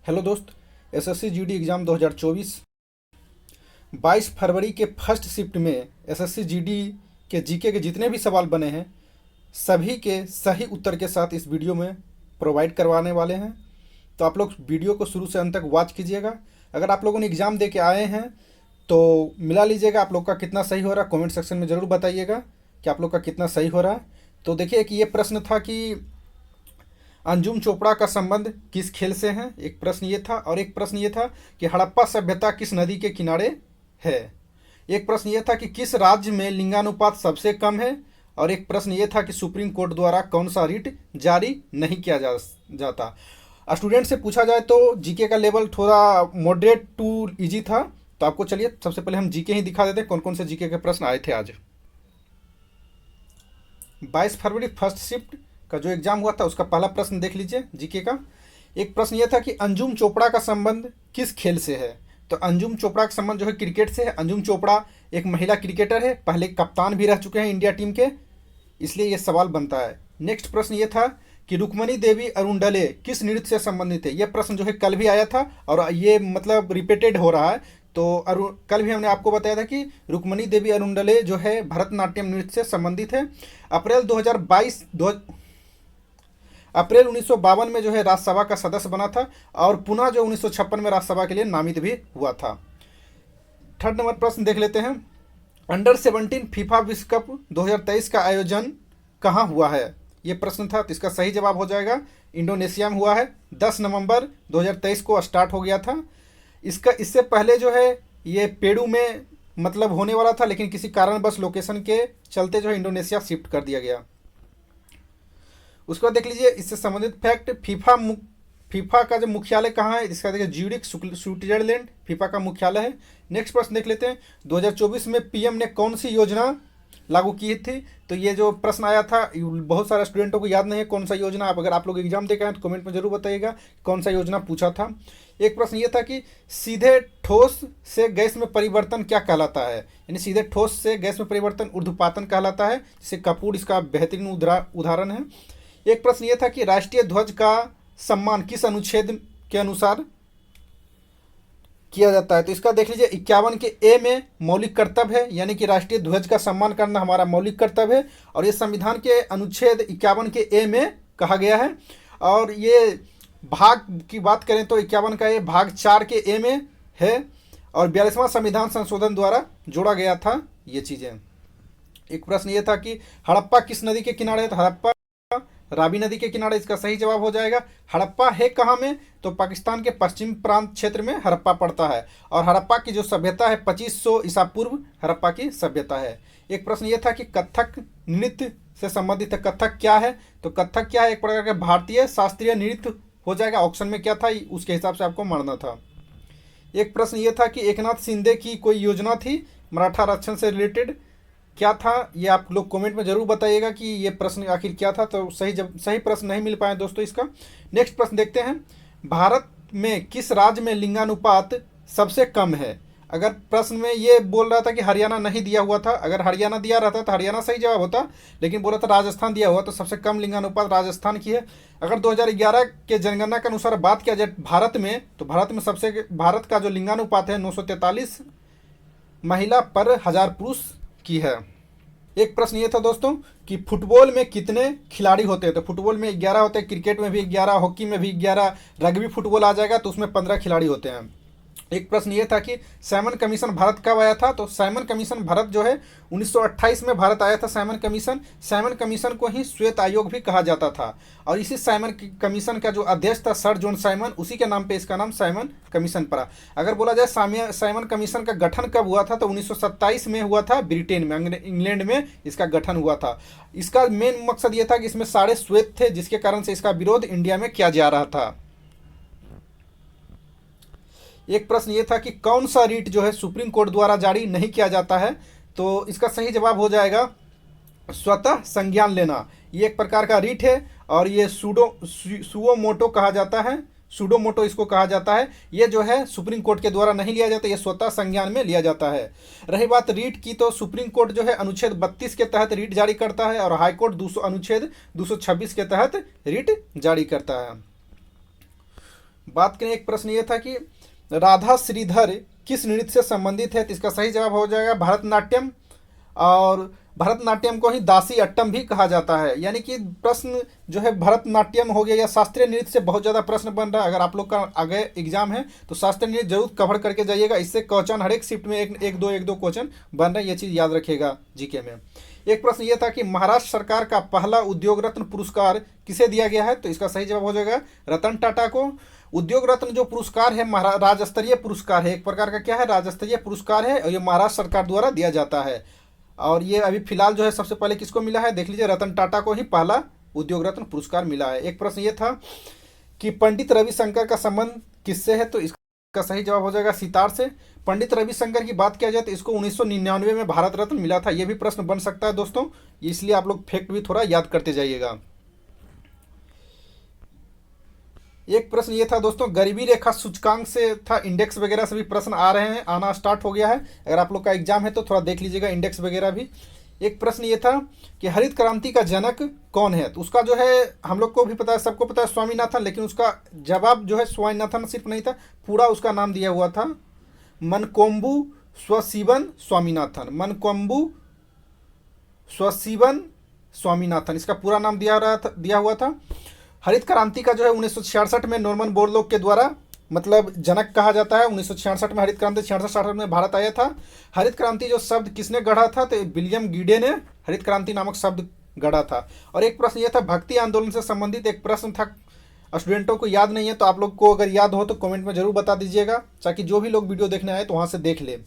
Hello दोस्त। SSC GD exam 2024 22 फरवरी के first shift में एसएससी जीडी के जीके के जितने भी सवाल बने हैं सभी के सही उत्तर के साथ इस वीडियो में प्रोवाइड करवाने वाले हैं। तो आप लोग वीडियो को शुरू से अंत तक वॉच कीजिएगा। अगर आप लोगों ने एग्ज़ाम दे के आए हैं तो मिला लीजिएगा आप लोग का कितना सही हो रहा है। कमेंट सेक्शन में ज़रूर बताइएगा कि आप लोग का कितना सही हो रहा है। तो देखिए कि ये प्रश्न था कि अंजुम चोपड़ा का संबंध किस खेल से है। एक प्रश्न ये था और एक प्रश्न ये था कि हड़प्पा सभ्यता किस नदी के किनारे है। एक प्रश्न ये था कि किस राज्य में लिंगानुपात सबसे कम है। और एक प्रश्न ये था कि सुप्रीम कोर्ट द्वारा कौन सा रिट जारी नहीं किया जाता। स्टूडेंट से पूछा जाए तो जीके का लेवल थोड़ा मॉडरेट टू इजी था। तो आपको चलिए सबसे पहले हम जीके ही दिखा देते हैं कौन कौन से जीके के प्रश्न आए थे आज। 22 फरवरी फर्स्ट शिफ्ट का जो एग्जाम हुआ था उसका पहला प्रश्न देख लीजिए जीके का। एक प्रश्न यह था कि अंजुम चोपड़ा का संबंध किस खेल से है। तो अंजुम चोपड़ा का संबंध जो है क्रिकेट से है। अंजुम चोपड़ा एक महिला क्रिकेटर है, पहले कप्तान भी रह चुके हैं इंडिया टीम के, इसलिए यह सवाल बनता है। नेक्स्ट प्रश्न ये था कि रुक्मणी देवी अरुंडले किस नृत्य से संबंधित है। यह प्रश्न जो है कल भी आया था और ये मतलब रिपीटेड हो रहा है। तो कल भी हमने आपको बताया था कि रुक्मणी देवी अरुंडले जो है भरतनाट्यम नृत्य से संबंधित है। अप्रैल 1952 में जो है राज्यसभा का सदस्य बना था और पुनः जो 1956 में राज्यसभा के लिए नामित भी हुआ था। थर्ड नंबर प्रश्न देख लेते हैं। अंडर 17 फीफा विश्व कप 2023 का आयोजन कहाँ हुआ है। ये प्रश्न था। तो इसका सही जवाब हो जाएगा इंडोनेशिया में हुआ है। 10 नवंबर 2023 को स्टार्ट हो गया था। इससे पहले जो है ये पेरू में मतलब होने वाला था, लेकिन किसी कारणवश लोकेशन के चलते जो है इंडोनेशिया शिफ्ट कर दिया गया। उसके बाद देख लीजिए इससे संबंधित फैक्ट। फीफा का जो मुख्यालय कहाँ है, इसका देखिए ज्यूरिख स्विट्जरलैंड फीफा का मुख्यालय है। नेक्स्ट प्रश्न देख लेते हैं। 2024 में पीएम ने कौन सी योजना लागू की थी। तो ये जो प्रश्न आया था बहुत सारे स्टूडेंटों को याद नहीं है कौन सा योजना। अगर आप लोग एग्जाम देखे हैं तो कमेंट में जरूर बताइएगा कौन सा योजना पूछा था। एक प्रश्न ये था कि सीधे ठोस से गैस में परिवर्तन क्या कहलाता है। यानी सीधे ठोस से गैस में परिवर्तन ऊर्ध्वपातन कहलाता है, जिसे कपूर इसका बेहतरीन उदाहरण है। एक प्रश्न ये था कि राष्ट्रीय ध्वज का सम्मान किस अनुच्छेद के अनुसार किया जाता है। तो इसका देख लीजिए 51 के ए में मौलिक कर्तव्य है, यानी कि राष्ट्रीय ध्वज का सम्मान करना हमारा मौलिक कर्तव्य है। और ये संविधान के अनुच्छेद 51 के ए में कहा गया है। और ये भाग की बात करें तो 51 का ए भाग 4 के ए में है और 42वां संविधान संशोधन द्वारा जोड़ा गया था ये चीज़ें। एक प्रश्न ये था कि हड़प्पा किस नदी के किनारे है। तो हड़प्पा रावी नदी के किनारे इसका सही जवाब हो जाएगा। हड़प्पा है कहाँ में, तो पाकिस्तान के पश्चिम प्रांत क्षेत्र में हड़प्पा पड़ता है। और हड़प्पा की जो सभ्यता है 2500 ईसा पूर्व हड़प्पा की सभ्यता है। एक प्रश्न ये था कि कथक नृत्य से संबंधित है। कथक क्या है। तो कथक क्या है, एक प्रकार का भारतीय शास्त्रीय नृत्य हो जाएगा। ऑप्शन में क्या था उसके हिसाब से आपको मानना था। एक प्रश्न ये था कि एकनाथ शिंदे की कोई योजना थी मराठा आरक्षण से रिलेटेड, क्या था। ये आप लोग कमेंट में जरूर बताइएगा कि ये प्रश्न आखिर क्या था। तो सही प्रश्न नहीं मिल पाए दोस्तों इसका। नेक्स्ट प्रश्न देखते हैं। भारत में किस राज्य में लिंगानुपात सबसे कम है। अगर प्रश्न में ये बोल रहा था कि हरियाणा नहीं दिया हुआ था, अगर हरियाणा दिया रहता तो हरियाणा सही जवाब होता, लेकिन बोला था राजस्थान दिया हुआ, तो सबसे कम लिंगानुपात राजस्थान की है। अगर 2011 के जनगणना के अनुसार बात किया जाए भारत में, तो भारत का जो लिंगानुपात है 943 महिला पर 1000 पुरुष की है। एक प्रश्न ये था दोस्तों कि फुटबॉल में कितने खिलाड़ी होते हैं। तो फुटबॉल में 11 होते हैं, क्रिकेट में भी 11, हॉकी में भी 11, रग्बी फुटबॉल आ जाएगा तो उसमें 15 खिलाड़ी होते हैं। एक प्रश्न ये था कि साइमन कमीशन भारत कब आया था। तो साइमन कमीशन भारत जो है 1928 में भारत आया था। साइमन कमीशन को ही श्वेत आयोग भी कहा जाता था। और इसी साइमन कमीशन का जो अध्यक्ष था सर जॉन साइमन, उसी के नाम पे इसका नाम साइमन कमीशन पड़ा। अगर बोला जाए साइमन कमीशन का गठन कब हुआ था, तो 1927 में हुआ था ब्रिटेन में, इंग्लैंड में इसका गठन हुआ था। इसका मेन मकसद ये था कि इसमें सारे श्वेत थे, जिसके कारण से इसका विरोध इंडिया में किया जा रहा था। एक प्रश्न ये था कि कौन सा रीट जो है सुप्रीम कोर्ट द्वारा जारी नहीं किया जाता है। तो इसका सही जवाब हो जाएगा स्वतः संज्ञान लेना। ये एक प्रकार का रीट है और ये सुओमोटो कहा जाता है, सूडोमोटो इसको कहा जाता है। ये जो है सुप्रीम कोर्ट के द्वारा नहीं लिया जाता, ये स्वतः संज्ञान में लिया जाता है। रही बात रीट की, तो सुप्रीम कोर्ट जो है अनुच्छेद 32 के तहत रीट जारी करता है और हाई कोर्ट अनुच्छेद 226 के तहत रीट जारी करता है। बात करें, एक प्रश्न ये था कि राधा श्रीधर किस नृत्य से संबंधित है, तो इसका सही जवाब हो जाएगा भरतनाट्यम। और भरतनाट्यम को ही दासी अट्टम भी कहा जाता है। यानी कि प्रश्न जो है भरतनाट्यम हो गया या शास्त्रीय नृत्य से बहुत ज़्यादा प्रश्न बन रहा है। अगर आप लोग का आगे एग्जाम है तो शास्त्रीय नृत्य जरूर कवर करके जाइएगा। इससे क्वेश्चन हर एक शिफ्ट में एक दो क्वेश्चन बन रहे हैं, ये चीज़ याद रखिएगा जीके में। एक प्रश्न ये था कि महाराष्ट्र सरकार का पहला उद्योग रत्न पुरस्कार किसे दिया गया है, तो इसका सही जवाब हो जाएगा रतन टाटा को। उद्योग रत्न जो पुरस्कार है राज्य स्तरीय पुरस्कार है, एक प्रकार का क्या है, राज्य स्तरीय पुरस्कार है, और ये महाराष्ट्र सरकार द्वारा दिया जाता है। और ये अभी फिलहाल जो है सबसे पहले किसको मिला है, देख लीजिए, रतन टाटा को ही पहला उद्योग रत्न पुरस्कार मिला है। एक प्रश्न ये था कि पंडित रविशंकर का संबंध किससे है, तो इसका सही जवाब हो जाएगा सितार से। पंडित रविशंकर की बात किया जाए तो इसको 1999 में भारत रत्न मिला था। ये भी प्रश्न बन सकता है दोस्तों, इसलिए आप लोग फैक्ट भी थोड़ा याद करते जाइएगा। एक प्रश्न ये था दोस्तों, गरीबी रेखा सूचकांक से था, इंडेक्स वगैरह से भी प्रश्न आ रहे हैं, आना स्टार्ट हो गया है। अगर आप लोग का एग्जाम है तो थोड़ा देख लीजिएगा इंडेक्स वगैरह भी। एक प्रश्न ये था कि हरित क्रांति का जनक कौन है, तो उसका जो है हम लोग को भी पता है, सबको पता है, स्वामीनाथन। लेकिन उसका जवाब जो है स्वामीनाथन सिर्फ नहीं था, पूरा उसका नाम दिया हुआ था मनकोम्बु स्वशिवन स्वामीनाथन। मनकोम्बु स्वशिवन स्वामीनाथन, इसका पूरा नाम दिया हुआ था। हरित क्रांति का जो है 1966 में नॉर्मन बोरलॉग के द्वारा मतलब जनक कहा जाता है। 1966 में हरित क्रांति, 66 में भारत आया था। हरित क्रांति जो शब्द किसने गढ़ा था, तो विलियम गीडे ने हरित क्रांति नामक शब्द गढ़ा था। और एक प्रश्न यह था, भक्ति आंदोलन से संबंधित एक प्रश्न था, स्टूडेंटों को याद नहीं है तो आप लोग को अगर याद हो तो कमेंट में जरूर बता दीजिएगा, ताकि जो भी लोग वीडियो देखने आए तो वहाँ से देख ले।